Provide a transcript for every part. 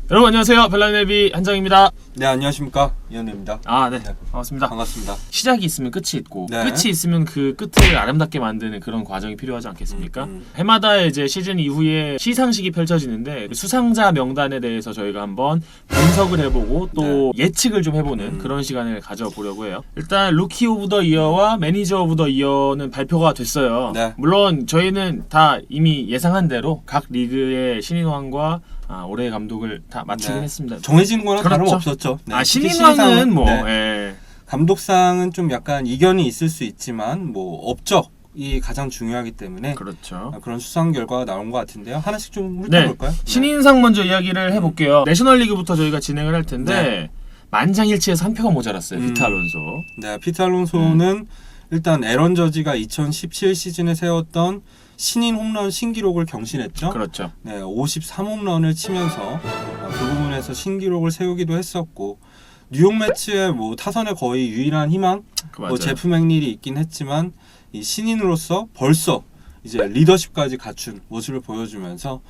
여러분 안녕하세요. 벨라네비 한정입니다. 네, 안녕하십니까, 이현우입니다. 네. 반갑습니다. 반갑습니다. 시작이 있으면 끝이 있고 네. 끝이 있으면 그 끝을 아름답게 만드는 그런 과정이 필요하지 않겠습니까? 해마다 이제 시즌 이후에 시상식이 펼쳐지는데 수상자 명단에 대해서 저희가 한번 분석을 해보고 또 예측을 좀 해보는 그런 시간을 가져보려고 해요. 일단 루키 오브 더 이어와 매니저 오브 더 이어는 발표가 됐어요. 네. 물론 저희는 다 이미 예상한 대로 각 리그의 신인왕과 올해의 감독을 다 맞추긴 했습니다. 정해진 거랑 그렇죠. 다름없었죠. 네, 신인왕은 뭐 네. 감독상은 좀 약간 이견이 있을 수 있지만 뭐 업적이 가장 중요하기 때문에 그렇죠. 그런 수상 결과가 나온 것 같은데요. 하나씩 좀 훑어볼까요? 네. 신인상 먼저 이야기를 해볼게요. 내셔널리그부터 저희가 진행을 할 텐데 만장일치에서 한 표가 모자랐어요. 피터 알론소. 네, 피터 알론소는 일단 에런 저지가 2017 시즌에 세웠던 신인 홈런 신기록을 경신했죠. 그렇죠. 네, 53홈런을 치면서 그 부분에서 신기록을 세우기도 했었고 뉴욕 매츠의 뭐 타선의 거의 유일한 희망, 뭐 제프 맥닐이 있긴 했지만 이 신인으로서 벌써 이제 리더십까지 갖춘 모습을 보여주면서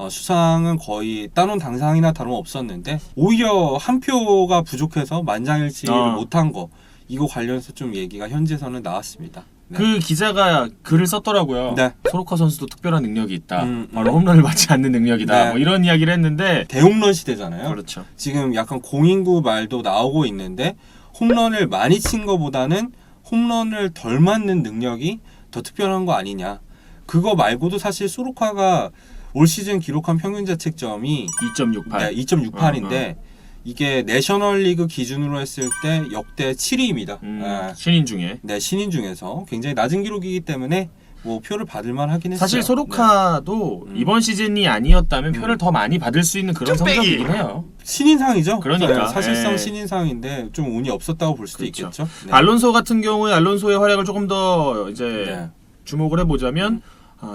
수상은 거의 따놓은 당상이나 다름없었는데 오히려 한 표가 부족해서 만장일치를 못한 거 이거 관련해서 좀 얘기가 현지에서는 나왔습니다. 네. 그 기자가 글을 썼더라고요. 네. 소로카 선수도 특별한 능력이 있다. 바로 홈런을 맞지 않는 능력이다. 네. 뭐 이런 이야기를 했는데 대홈런 시대잖아요. 그렇죠. 지금 약간 공인구 말도 나오고 있는데 홈런을 많이 친 거보다는 홈런을 덜 맞는 능력이 더 특별한 거 아니냐. 그거 말고도 사실 소로카가 올 시즌 기록한 평균 자책점이 2.68. 네, 2.68인데 이게 내셔널리그 기준으로 했을 때 역대 7위입니다. 신인 중에. 네, 신인 중에서 굉장히 낮은 기록이기 때문에 뭐 표를 받을만 하긴 했어요. 사실 소로카도 이번 시즌이 아니었다면 표를 더 많이 받을 수 있는 그런 성적이긴 해요. 신인상이죠. 그러니까 사실상 신인상인데 좀 운이 없었다고 볼 수도 있겠죠. 네. 알론소 같은 경우에 알론소의 활약을 조금 더 이제 주목을 해보자면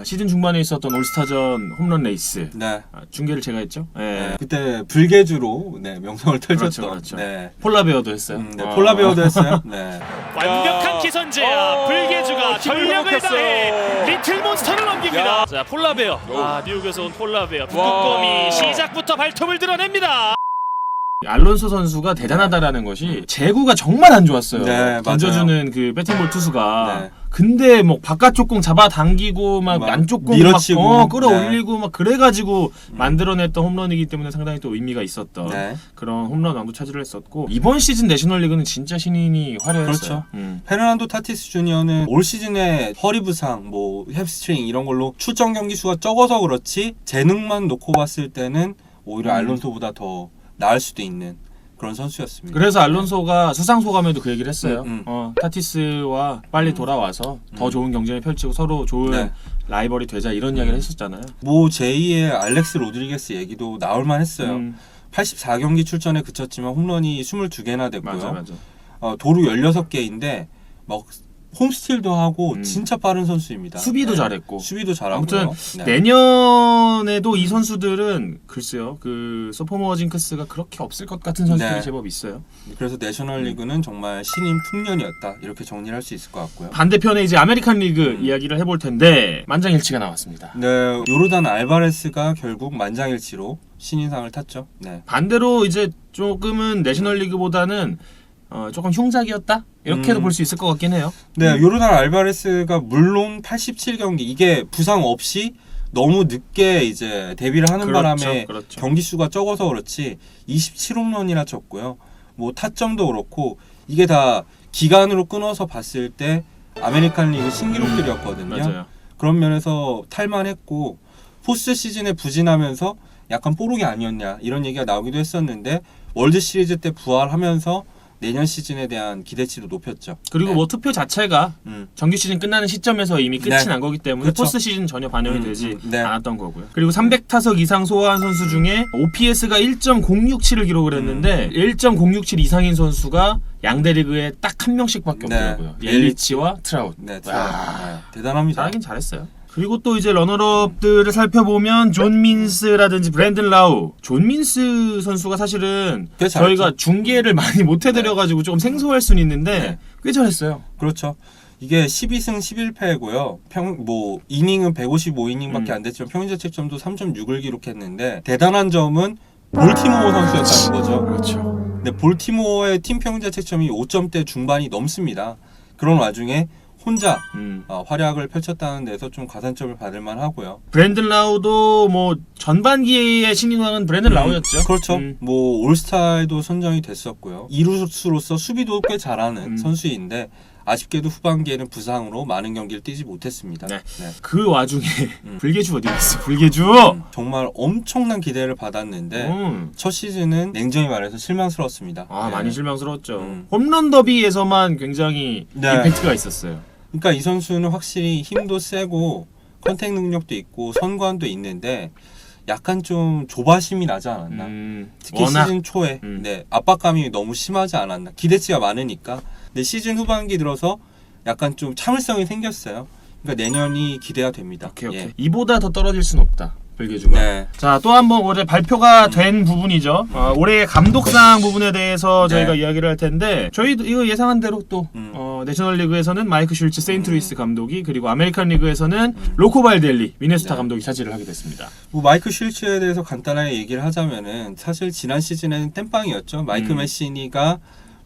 시즌 중반에 있었던 올스타전 홈런 레이스 중계를 제가 했죠. 그때 불개주로 명성을 펼쳤던 그렇죠. 폴라베어도 했어요. 폴라베어도 했어요. 네. 완벽한 기선제야. 불개주가 전력을 다해 리틀 몬스터를 넘깁니다. 자, 폴라베어. 미국에서 온 폴라베어. 북극곰이 시작부터 발톱을 드러냅니다. 알론소 선수가 대단하다라는 것이 제구가 정말 안 좋았어요. 던져주는 그 배팅볼 투수가. 근데 뭐 바깥쪽 공 잡아당기고 막 안쪽 공 막 끌어올리고 막 그래가지고 만들어냈던 홈런이기 때문에 상당히 또 의미가 있었던 그런 홈런 왕도 차지를 했었고 이번 시즌 내셔널리그는 진짜 신인이 화려했어요. 그렇죠. 페르난도 타티스 주니어는 올 시즌에 허리 부상, 뭐 햄스트링 이런 걸로 출전 경기 수가 적어서 그렇지 재능만 놓고 봤을 때는 오히려 알론소보다 더 나을 수도 있는 그런 선수였습니다. 그래서 알론소가 수상 소감에도 그 얘기를 했어요. 타티스와 빨리 돌아와서 더 좋은 경쟁을 펼치고 서로 좋은 라이벌이 되자 이런 이야기를 했었잖아요. 뭐 제2의 알렉스 로드리게스 얘기도 나올만 했어요. 84경기 출전에 그쳤지만 홈런이 22개나 됐고요. 맞아. 도루 16개인데 막 홈스틸도 하고 진짜 빠른 선수입니다. 수비도 잘했고. 수비도 잘하고. 아무튼 내년에도 이 선수들은 글쎄요. 그 소포머 징크스가 그렇게 없을 것 같은 선수들이 제법 있어요. 그래서 내셔널리그는 정말 신인 풍년이었다. 이렇게 정리를 할 수 있을 것 같고요. 반대편에 이제 아메리칸 리그 이야기를 해볼 텐데 만장일치가 나왔습니다. 네, 요르단 알바레스가 결국 만장일치로 신인상을 탔죠. 네. 반대로 이제 조금은 내셔널리그보다는 조금 흉작이었다? 이렇게도 볼 수 있을 것 같긴 해요. 네, 요르단 알바레스가 물론 87경기 이게 부상 없이 너무 늦게 이제 데뷔를 하는 바람에 경기 수가 적어서 그렇지 27홈런이나 쳤고요. 뭐 타점도 그렇고 이게 다 기간으로 끊어서 봤을 때 아메리칸 리그 신기록들이었거든요. 맞아요. 그런 면에서 탈만했고 포스트 시즌에 부진하면서 약간 뽀록이 아니었냐 이런 얘기가 나오기도 했었는데 월드 시리즈 때 부활하면서 내년 시즌에 대한 기대치도 높였죠. 그리고 뭐 투표 자체가 정규 시즌 끝나는 시점에서 이미 끝이 난 거기 때문에 포스트 시즌 전혀 반영이 되지 않았던 거고요. 그리고 300타석 이상 소화한 선수 중에 OPS가 1.067을 기록을 했는데 1.067 이상인 선수가 양대 리그에 딱 한 명씩밖에 없더라고요. 옐리치와 트라웃. 대단합니다. 잘하긴 잘했어요. 그리고 또 이제 러너업들을 살펴보면 존 민스라든지 브랜든 라우. 존 민스 선수가 사실은 저희가 중계를 많이 못 해드려가지고 조금 생소할 수는 있는데 꽤 잘했어요. 그렇죠. 이게 12승 11패고요. 뭐 이닝은 155이닝밖에 안 됐지만 평균 자책점도 3.6을 기록했는데 대단한 점은 볼티모어 선수였다는 거죠. 그렇죠. 근데 볼티모어의 팀 평균 자책점이 5점대 중반이 넘습니다. 그런 와중에 혼자 활약을 펼쳤다는 데서 좀 가산점을 받을 만하고요. 브랜든 라우도 뭐 전반기의 신인왕은 브랜든 라우였죠. 그렇죠. 뭐 올스타에도 선정이 됐었고요. 이루수로서 수비도 꽤 잘하는 선수인데 아쉽게도 후반기에는 부상으로 많은 경기를 뛰지 못했습니다. 네. 그 와중에 불개주 어디 갔어? 불개주! 정말 엄청난 기대를 받았는데 첫 시즌은 냉정히 말해서 실망스러웠습니다. 많이 실망스러웠죠. 홈런 더비에서만 굉장히 임팩트가 있었어요. 그러니까 이 선수는 확실히 힘도 세고 컨택 능력도 있고 선관도 있는데 약간 좀 조바심이 나지 않았나. 특히 워낙, 시즌 초에 압박감이 너무 심하지 않았나. 기대치가 많으니까. 근데 시즌 후반기 들어서 약간 좀 참을성이 생겼어요. 그러니까 내년이 기대가 됩니다. 오케이. 이보다 더 떨어질 순 없다. 불개주가. 자, 또 한 번 올해 발표가 된 부분이죠. 올해 감독상 부분에 대해서 저희가 이야기를 할 텐데 저희도 이거 예상한 대로 또 내셔널리그에서는 마이크 슐츠 세인트루이스 감독이 그리고 아메리칸 리그에서는 로코 발델리 미네소타 감독이 차지를 하게 됐습니다. 뭐 마이크 슐츠에 대해서 간단하게 얘기를 하자면은 사실 지난 시즌에는 땜빵이었죠. 마이크 메시니가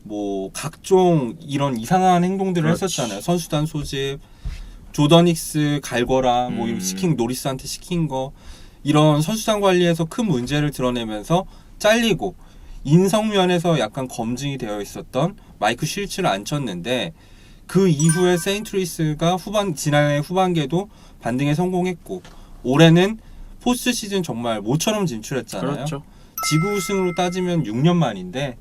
뭐 각종 이런 이상한 행동들을 했었잖아요. 선수단 소집, 조던 힉스 갈거라, 뭐 시킨 노리스한테 시킨 거 이런 선수단 관리에서 큰 문제를 드러내면서 잘리고 인성면에서 약간 검증이 되어 있었던 마이크 슐츠를 앉혔는데 그 이후에 세인트루이스가 지난해 후반기에도 반등에 성공했고 올해는 포스트 시즌 정말 모처럼 진출했잖아요. 그렇죠. 지구 우승으로 따지면 6년 만인데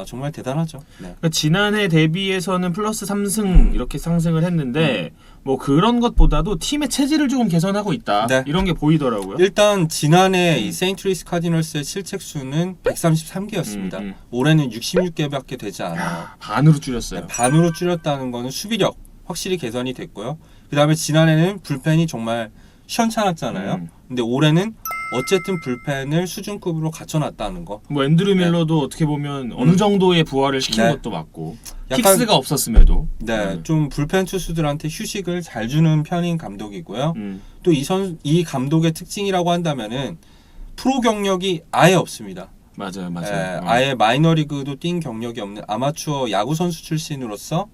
정말 대단하죠. 그러니까 지난해 대비해서는 플러스 3승 이렇게 상승을 했는데 뭐 그런 것보다도 팀의 체질을 조금 개선하고 있다. 이런 게 보이더라고요. 일단 지난해 이 세인트루이스 카디널스의 실책수는 133개였습니다. 올해는 66개밖에 되지 않아요. 반으로 줄였어요. 반으로 줄였다는 거는 수비력 확실히 개선이 됐고요. 그 다음에 지난해는 불펜이 정말 시원찮았잖아요. 근데 올해는 어쨌든 불펜을 수준급으로 갖춰놨다는 거. 뭐 앤드류 밀러도 어떻게 보면 어느 정도의 부활을 시킨 것도 맞고 픽스가 없었음에도 좀 불펜 투수들한테 휴식을 잘 주는 편인 감독이고요. 또 이 감독의 특징이라고 한다면은 프로 경력이 아예 없습니다. 맞아요. 아예 마이너리그도 뛴 경력이 없는 아마추어 야구 선수 출신으로서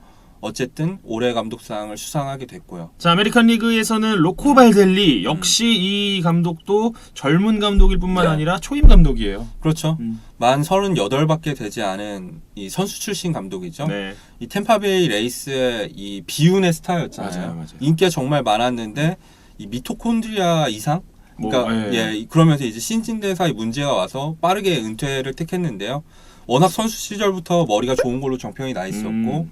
어쨌든 올해 감독상을 수상하게 됐고요. 자, 아메리칸 리그에서는 로코 발델리 역시 이 감독도 젊은 감독일 뿐만 아니라 초임 감독이에요. 그렇죠. 만 38밖에 되지 않은 이 선수 출신 감독이죠. 이 템파베이 레이스의 이 비운의 스타였잖아요. 맞아요. 인기가 정말 많았는데 이 미토콘드리아 이상 그러니까 그러면서 이제 신진대사의 문제가 와서 빠르게 은퇴를 택했는데요. 워낙 선수 시절부터 머리가 좋은 걸로 정평이 나 있었고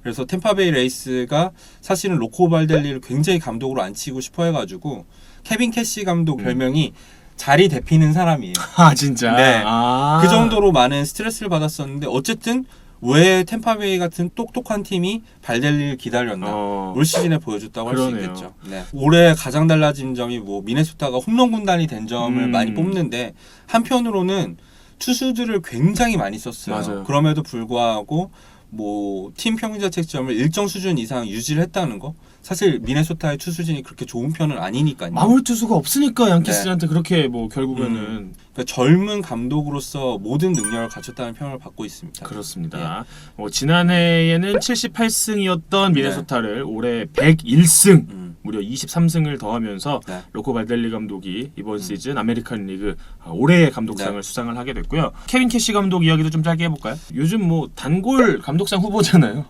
그래서 템파베이 레이스가 사실은 로코 발델리를 굉장히 감독으로 앉히고 싶어 해가지고 케빈 캐시 감독 별명이 자리 대피는 사람이에요. 진짜? 그 정도로 많은 스트레스를 받았었는데 어쨌든 왜 템파베이 같은 똑똑한 팀이 발델리를 기다렸나 올 시즌에 보여줬다고 할 수 있겠죠. 올해 가장 달라진 점이 뭐 미네소타가 홈런 군단이 된 점을 많이 뽑는데 한편으로는 투수들을 굉장히 많이 썼어요. 맞아요. 그럼에도 불구하고 뭐 팀 평균 자책점을 일정 수준 이상 유지를 했다는 거 사실 미네소타의 투수진이 그렇게 좋은 편은 아니니까요. 마무리 투수가 없으니까 양키스한테 그렇게 뭐 결국에는 그러니까 젊은 감독으로서 모든 능력을 갖췄다는 평을 받고 있습니다. 그렇습니다. 지난해에는 78승이었던 미네소타를 올해 101승 무려 23승을 더하면서 로코 발델리 감독이 이번 시즌 아메리칸 리그 올해의 감독상을 수상을 하게 됐고요. 케빈 캐시 감독 이야기도 좀 짧게 해볼까요? 요즘 뭐 단골 감독상 후보잖아요.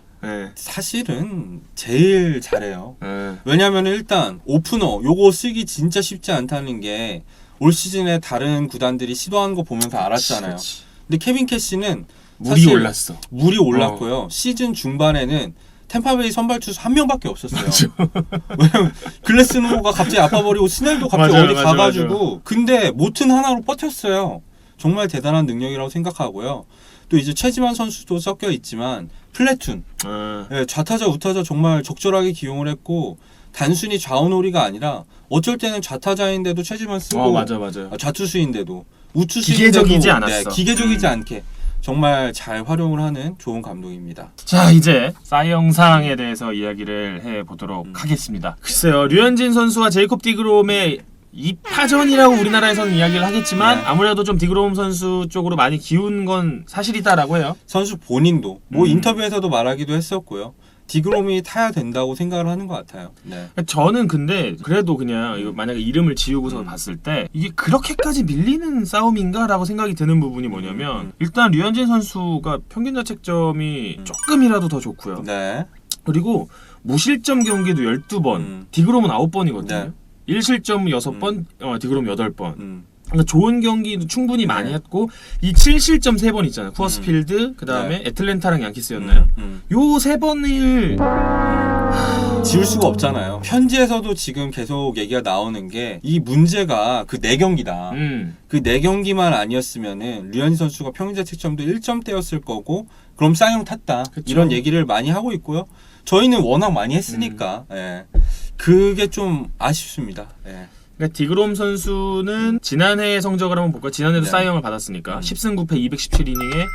사실은 제일 잘해요. 왜냐하면 일단 오프너 요거 쓰기 진짜 쉽지 않다는 게 올 시즌에 다른 구단들이 시도하는 거 보면서 알았잖아요. 근데 케빈 캐시는 물이 올랐어. 물이 올랐고요. 시즌 중반에는 템파베이 선발 투수 한 명밖에 없었어요. 왜냐면 글래스노가 갑자기 아파버리고 스넬도 갑자기 어디 가가지고 근데 모튼 하나로 버텼어요. 정말 대단한 능력이라고 생각하고요. 또 이제 최지만 선수도 섞여 있지만 플래툰 좌타자 우타자 정말 적절하게 기용을 했고 단순히 좌우놀이가 아니라 어쩔 때는 좌타자인데도 최지만 쓰고 맞아요. 좌투수인데도 우투수인데도 기계적이지 않았어. 기계적이지 않게 정말 잘 활용을 하는 좋은 감독입니다. 자, 이제 사이 영상에 대해서 이야기를 해보도록 하겠습니다. 글쎄요, 류현진 선수와 제이콥 디그롬의 2파전이라고 우리나라에서는 이야기를 하겠지만 네. 아무래도 좀 디그롬 선수 쪽으로 많이 기운 건 사실이다라고 해요. 선수 본인도 뭐 인터뷰에서도 말하기도 했었고요. 디그롬이 타야 된다고 생각을 하는 것 같아요. 네. 저는 근데 그래도 그냥 이거 만약에 이름을 지우고서 봤을 때 이게 그렇게까지 밀리는 싸움인가라고 생각이 드는 부분이 뭐냐면 일단 류현진 선수가 평균 자책점이 조금이라도 더 좋고요. 네. 그리고 무실점 경기도 12번, 디그롬은 9번이거든요. 네. 1실점 6번, 디그롬 8번. 그러니까 좋은 경기도 충분히 많이 네. 했고 이 7실점 3번 있잖아요. 쿠어스필드, 그다음에 네. 애틀랜타랑 양키스였나요? 요 3번을 지울 수가 없잖아요. 편지에서도 지금 계속 얘기가 나오는 게 이 문제가 그 4경기다. 그 4경기만 아니었으면은 류현진 선수가 평균 자책점도 1점대였을 거고 그럼 쌍용 탔다. 그쵸. 이런 얘기를 많이 하고 있고요. 저희는 워낙 많이 했으니까 예. 그게 좀 아쉽습니다. 예. 그러니까 디그롬 선수는 지난해 성적을 한번 볼까요? 지난해도 네. 사이영을 받았으니까 10승 9패 217이닝에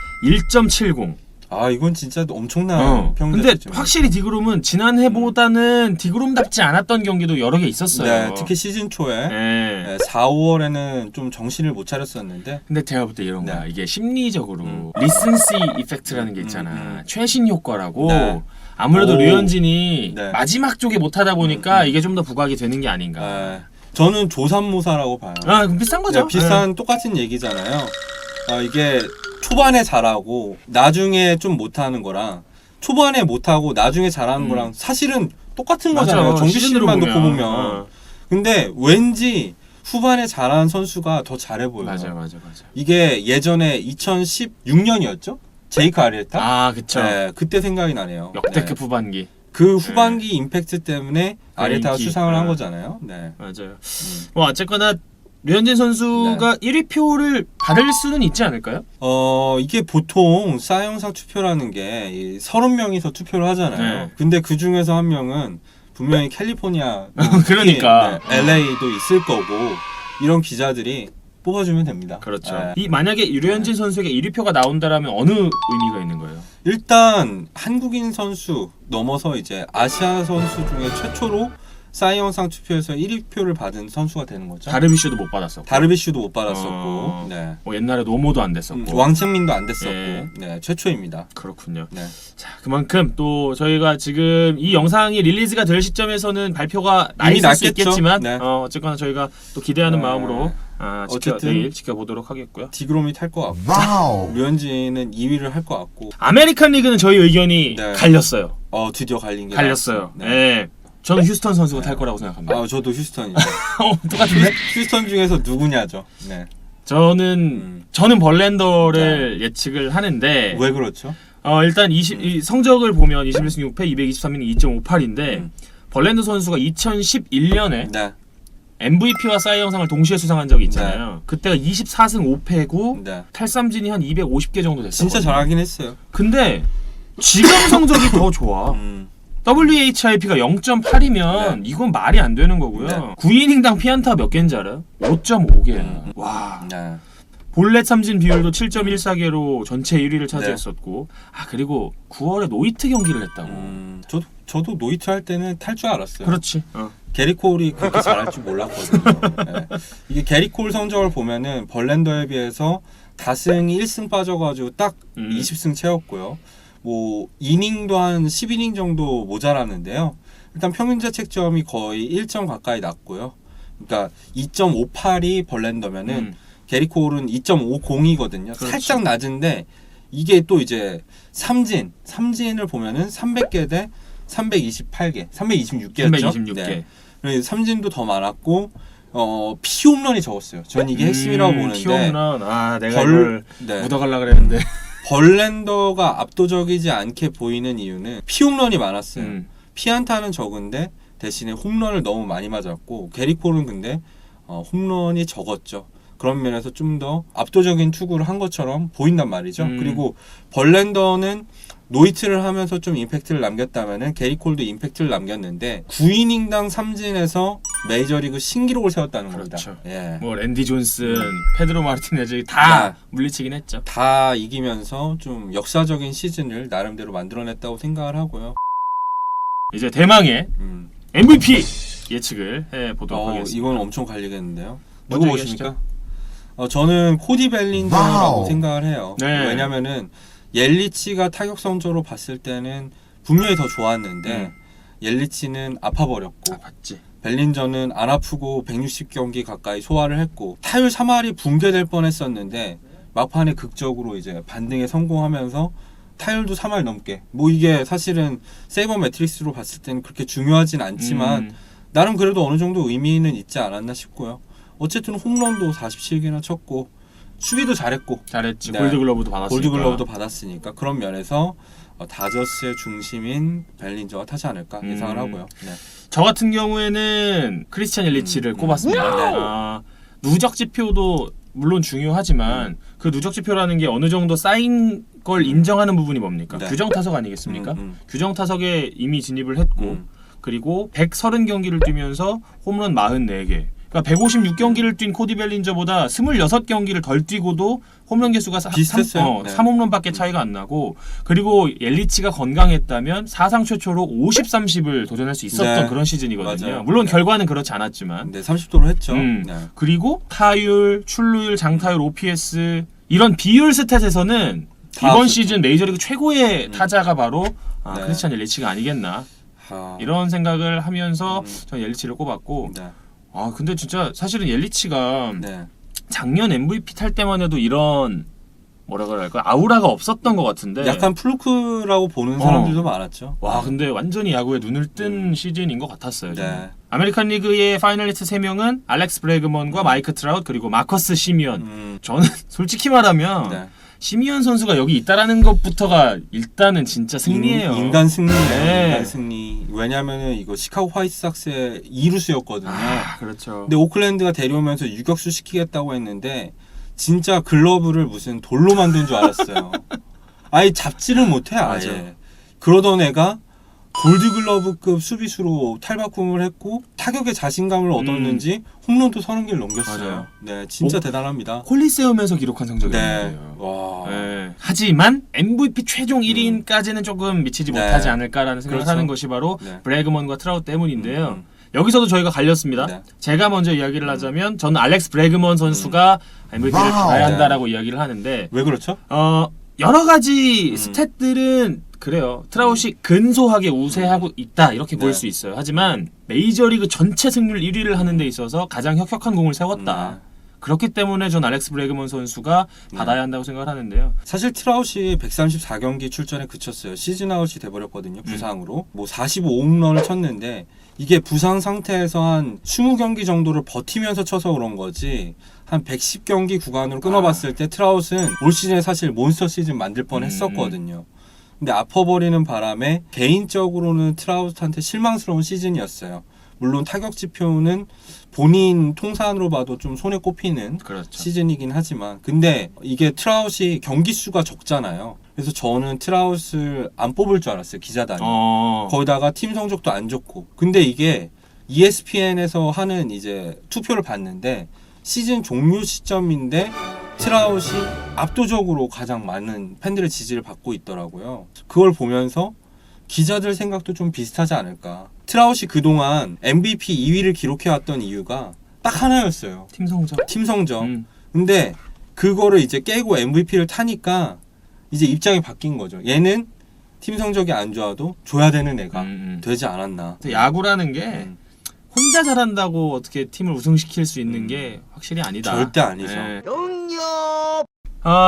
1.70. 아 이건 진짜 엄청난 평균 근데 자책점이에요. 확실히 디그롬은 지난해보다는 디그롬답지 않았던 경기도 여러 개 있었어요. 네, 특히 시즌 초에 네. 4, 5월에는 좀 정신을 못 차렸었는데 근데 제가 볼 때 이런 거야. 네. 이게 심리적으로 리센시 이펙트라는 게 있잖아. 최신 효과라고. 네. 아무래도 오. 류현진이 네. 마지막 쪽에 못하다 보니까 이게 좀 더 부각이 되는 게 아닌가. 예. 저는 조삼모사라고 봐요. 아, 그럼 비싼 거죠. 네, 비슷한 똑같은 얘기잖아요. 이게 초반에 잘하고 나중에 좀 못하는 거랑 초반에 못하고 나중에 잘하는 거랑 사실은 똑같은 거잖아요. 정규 시즌만 놓고 보면. 근데 왠지 후반에 잘하는 선수가 더 잘해 보여요. 맞아. 이게 예전에 2016년이었죠? 제이크 아리에타? 아, 그쵸. 네, 그때 생각이 나네요. 역대급 네. 후반기. 그 후반기 임팩트 때문에 아리에타가 인기. 수상을 한 거잖아요. 네. 맞아요. 뭐 어쨌거나 류현진 선수가 1위 표를 받을 수는 있지 않을까요? 이게 보통 싸이영상 투표라는 게 30명이서 투표를 하잖아요. 네. 근데 그 중에서 한 명은 분명히 캘리포니아, 그러니까. 네, LA도 있을 거고 이런 기자들이 뽑아주면 됩니다. 그렇죠. 네. 이 만약에 류현진 선수에게 1위 표가 나온다라면 어느 의미가 있는 거예요? 일단 한국인 선수 넘어서 이제 아시아 선수 중에 최초로 싸이영상 투표에서 1위 표를 받은 선수가 되는 거죠. 다르비슈도 못 받았었고. 다르비슈도 못 받았었고, 네. 뭐 옛날에 노모도 안 됐었고. 왕창민도 안 됐었고, 네. 네, 최초입니다. 그렇군요. 네. 자, 그만큼 또 저희가 지금 이 영상이 릴리즈가 될 시점에서는 발표가 나 이미 있을 수 났겠죠. 있겠지만 네. 어쨌거나 저희가 또 기대하는 네. 마음으로 어쨌든 내일 지켜보도록 하겠고요. 디그롬이 탈 것 같고, 류현진은 2위를 할 것 같고, 아메리칸 리그는 저희 의견이 네. 갈렸어요. 드디어 갈린 게 갈렸어요. 나왔어요. 네. 저는 휴스턴 선수가 탈 거라고 생각합니다. 저도 휴스턴이죠. 똑같은데? 휴스턴 중에서 누구냐죠. 네. 저는 벌랜더를 예측을 하는데 왜 그렇죠? 일단 이 성적을 보면 21승 6패 223이닝 2.58인데 벌랜더 선수가 2011년에 네. MVP와 사이 영상을 동시에 수상한 적이 있잖아요. 그때가 24승 5패고 네. 탈삼진이 한 250개 정도 됐어요. 진짜 잘하긴 했어요. 근데 지금 성적이 더 좋아. WHIP가 0.8이면 이건 말이 안 되는 거고요. 네. 9이닝당 피안타 몇 개인지 알아요? 5.5개야. 와. 네. 볼넷 삼진 비율도 7.14개로 전체 1위를 차지했었고 그리고 9월에 노이트 경기를 했다고. 저도 노이트 할 때는 탈 줄 알았어요. 그렇지. 게리 콜이 그렇게 잘할 줄 몰랐거든요. 네. 이게 게리 콜 성적을 보면은 벌랜더에 비해서 다승이 1승 빠져가지고 딱 20승 채웠고요. 뭐 이닝도 한 10이닝 정도 모자랐는데요. 일단 평균 자책점이 거의 1점 가까이 났고요. 그러니까 2.58이 벌랜더면은 게리 콜은 2.50이거든요. 그렇죠. 살짝 낮은데 이게 또 이제 삼진을 보면은 300개 대 328개, 326개였죠. 326개. 네. 삼진도 더 많았고 피홈런이 적었어요. 전 이게 핵심이라고 보는데. 피홈런. 내가 이걸 네. 묻어가려고 그랬는데. 벌랜더가 압도적이지 않게 보이는 이유는 피홈런이 많았어요. 피안타는 적은데 대신에 홈런을 너무 많이 맞았고 게리 콜은 근데 홈런이 적었죠. 그런 면에서 좀 더 압도적인 투구를 한 것처럼 보인단 말이죠. 그리고 벌랜더는 노이트를 하면서 좀 임팩트를 남겼다면은 게리 콜도 임팩트를 남겼는데 9이닝당 3진에서 메이저리그 신기록을 세웠다는 그렇죠. 겁니다. 예. 뭐 랜디 존슨, 페드로 마르티네즈 다 물리치긴 했죠. 다 이기면서 좀 역사적인 시즌을 나름대로 만들어냈다고 생각을 하고요. 이제 대망의 MVP 예측을 해보도록 하겠습니다. 이건 엄청 갈리겠는데요. 누구 보십니까? 저는 코디 벨린저라고 생각을 해요. 네. 왜냐면은 옐리치가 타격 성적으로 봤을 때는 분명히 더 좋았는데 옐리치는 아파버렸고 아팠지. 벨린저는 안 아프고 160경기 가까이 소화를 했고 타율 3할이 붕괴될 뻔했었는데 막판에 극적으로 이제 반등에 성공하면서 타율도 3할 넘게 뭐 이게 사실은 세이버 매트릭스로 봤을 때는 그렇게 중요하진 않지만 나름 그래도 어느 정도 의미는 있지 않았나 싶고요. 어쨌든 홈런도 47개나 쳤고 수비도 잘했지. 네. 골드글러브도 받았으니까. 골드글러브도 받았으니까 그런 면에서 다저스의 중심인 벨린저가 타지 않을까 예상을 하고요. 네. 저 같은 경우에는 크리스찬 옐리치를 꼽았습니다. 누적 지표도 물론 중요하지만 그 누적 지표라는 게 어느 정도 쌓인 걸 인정하는 부분이 뭡니까? 네. 규정 타석 아니겠습니까? 규정 타석에 이미 진입을 했고 그리고 130경기를 뛰면서 홈런 44개. 그러니까 156경기를 뛴 코디 벨린저보다 26경기를 덜 뛰고도 홈런 개수가 비슷했어요. 3홈런밖에 차이가 안 나고 그리고 옐리치가 건강했다면 사상 최초로 50-30을 도전할 수 있었던 그런 시즌이거든요. 맞아요. 물론 결과는 그렇지 않았지만 30도로 했죠. 그리고 타율, 출루율, 장타율, OPS 이런 비율 스탯에서는 이번 시즌 메이저리그 최고의 타자가 바로 크리스찬 옐리치가 아니겠나 이런 생각을 하면서 저는 옐리치를 꼽았고 근데 진짜 사실은 옐리치가 작년 MVP 탈 때만 해도 이런 뭐라 그럴까 아우라가 없었던 것 같은데 약간 플루크라고 보는 사람들도 많았죠. 와 근데 완전히 야구에 눈을 뜬 시즌인 것 같았어요. 아메리칸 리그의 파이널리스트 3명은 알렉스 브래그먼과 마이크 트라웃 그리고 마커스 시미언. 저는 솔직히 말하면 시미언 선수가 여기 있다라는 것부터가 일단은 진짜 승리예요. 인간 승리예요. 인간 승리. 왜냐면은 이거 시카고 화이트삭스의 2루수였거든요. 그렇죠. 근데 오클랜드가 데려오면서 유격수 시키겠다고 했는데 진짜 글러브를 무슨 돌로 만든 줄 알았어요. 아예 잡지를 못해 아예. 맞아. 그러던 애가 골드글러브급 수비수로 탈바꿈을 했고 타격에 자신감을 얻었는지 홈런도 30개를 넘겼어요. 맞아요. 네, 진짜 대단합니다. 콜리세움에서 기록한 성적이에요. 하지만 MVP 최종 1위까지는 조금 미치지 못하지 않을까라는 생각을 하는 것이 바로 브래그먼과 트라웃 때문인데요. 여기서도 저희가 갈렸습니다. 제가 먼저 이야기를 하자면 저는 알렉스 브래그먼 선수가 MVP를 받아야 한다라고 이야기를 하는데 왜 그렇죠? 여러 가지 스탯들은 그래요. 트라웃이 근소하게 우세하고 있다 이렇게 볼 수 있어요. 하지만 메이저리그 전체 승률 1위를 하는 데 있어서 가장 혁혁한 공을 세웠다. 그렇기 때문에 전 알렉스 브래그먼 선수가 받아야 한다고 생각을 하는데요. 사실 트라웃이 134경기 출전에 그쳤어요. 시즌 아웃이 돼버렸거든요. 부상으로. 뭐 45홈런을 쳤는데 이게 부상 상태에서 한 20경기 정도를 버티면서 쳐서 그런 거지 한 110경기 구간으로 끊어봤을 때 트라웃은 올 시즌에 사실 몬스터 시즌 만들 뻔했었거든요. 근데 아파버리는 바람에 개인적으로는 트라웃한테 실망스러운 시즌이었어요. 물론 타격 지표는 본인 통산으로 봐도 좀 손에 꼽히는 시즌이긴 하지만 근데 이게 트라웃이 경기 수가 적잖아요. 그래서 저는 트라웃을 안 뽑을 줄 알았어요. 기자단이. 거기다가 팀 성적도 안 좋고. 근데 이게 ESPN에서 하는 이제 투표를 봤는데 시즌 종료 시점인데 트라웃이 압도적으로 가장 많은 팬들의 지지를 받고 있더라고요. 그걸 보면서 기자들 생각도 좀 비슷하지 않을까. 트라웃이 그동안 MVP 2위를 기록해왔던 이유가 딱 하나였어요. 팀 성적. 근데 그거를 이제 깨고 MVP를 타니까 이제 입장이 바뀐 거죠. 얘는 팀 성적이 안 좋아도 줘야 되는 애가 되지 않았나. 야구라는 게 혼자 잘한다고 어떻게 팀을 우승시킬 수 있는 게 확실히 아니다. 절대 아니죠.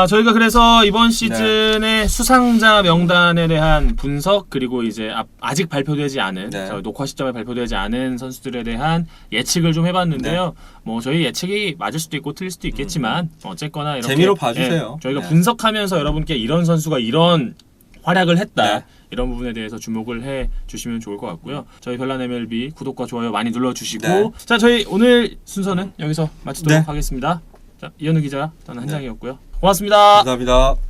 저희가 그래서 이번 시즌의 수상자 명단에 대한 분석 그리고 이제 아직 발표되지 않은 녹화 시점에 발표되지 않은 선수들에 대한 예측을 좀 해봤는데요. 뭐 저희 예측이 맞을 수도 있고 틀릴 수도 있겠지만 어쨌거나 이렇게 재미로 봐주세요. 저희가 분석하면서 여러분께 이런 선수가 이런 활약을 했다. 이런 부분에 대해서 주목을 해 주시면 좋을 것 같고요. 저희 별난 MLB 구독과 좋아요 많이 눌러주시고 자 저희 오늘 순서는 여기서 마치도록 하겠습니다. 자 이현우 기자 저는 한장이었고요. 고맙습니다. 감사합니다.